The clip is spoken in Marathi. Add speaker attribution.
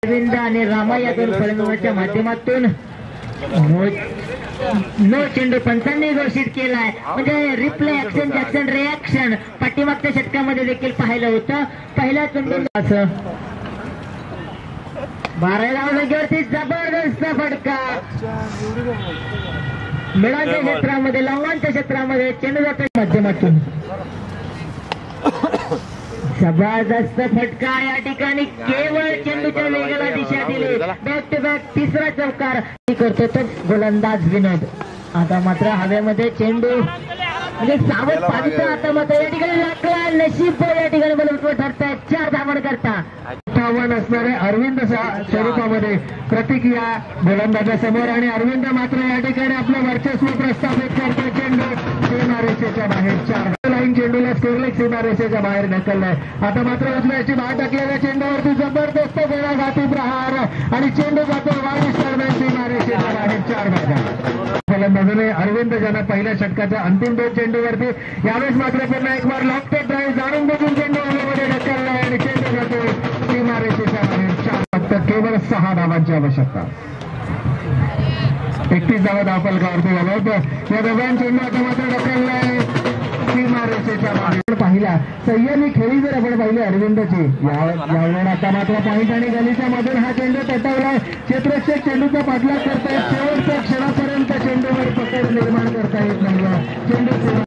Speaker 1: अरविंद आणि रामा या दोन फलंदाजांच्या माध्यमातून नो चेंडू पंचांनी घोषित केलाय. म्हणजे रिप्ले ऍक्शन जॅक्शन रिॲक्शन पाठीमागच्या षटकामध्ये देखील पाहिलं होतं. पहिल्या चेंडून 12 धावसंख्येवरती जबरदस्त फटका. मिळाच्या क्षेत्रामध्ये लावण्याच्या क्षेत्रामध्ये चेंडू जातो माध्यमातून जबरदस्त फटका. या ठिकाणी केवळ चेंडूच्या वेगाला दिशा दिली. बॅक टू बॅक तिसरा चौकार करतो तो गोलंदाज विनोद. आता मात्र हवेमध्ये चेंडू म्हणजे सावध पाडीचा आता मात्र या ठिकाणी लागला. नशीब या ठिकाणी बलवत्व ठरताय. 4 धावण करता आव्हान असणारे अरविंद स्वरूपामध्ये प्रतिक्रिया गोलंदाजासमोर आणि अरविंद मात्र या ठिकाणी आपलं वर्चस्व प्रस्थापित करतो. चेंडू सीमारेषेच्या बाहेर 4 लाईन चेंडूला स्कोरलेग सीमारेषेच्या बाहेर ढकललाय. आता मात्र उजव्याची बाहेर टाकलेल्या चेंडूवरती जबरदस्त गोळाघाती प्रहार आणि चेंडू जातो वाईट दरम्यान सीमारेषेच्या बाहेर 4 धावा. फलंदाजाने अरविंद ज्यांना पहिल्या षटकाच्या अंतिम 2 चेंडूवरती यावेळेस मात्र पुन्हा एक बार लॉफ्टेड ड्राईव्ह जाणून बघून चेंडू हवेमध्ये ढकललाय आणि चेंडू जातो सीमारेषेच्या बाहेर 4. फक्त केवळ 6 धावांची आवश्यकता. 31 धावा धावफलकावरती झाल्यात. या दोघां चेंडू आता मात्र ढकललाय सीमारेषेच्या बाहेर. पाहिला संयमी खेळी जर आपण पाहिली अरविंदची यावेळेला आता मात्र पॉईंट आणि गलीच्या मधून हा चेंडू तटवलाय. क्षेत्ररक्षक चेंडूचा पाठलाग करतायत. शेवटच्या क्षणापर्यंत चेंडूवर पकड निर्माण करता येत नाही. चेंडू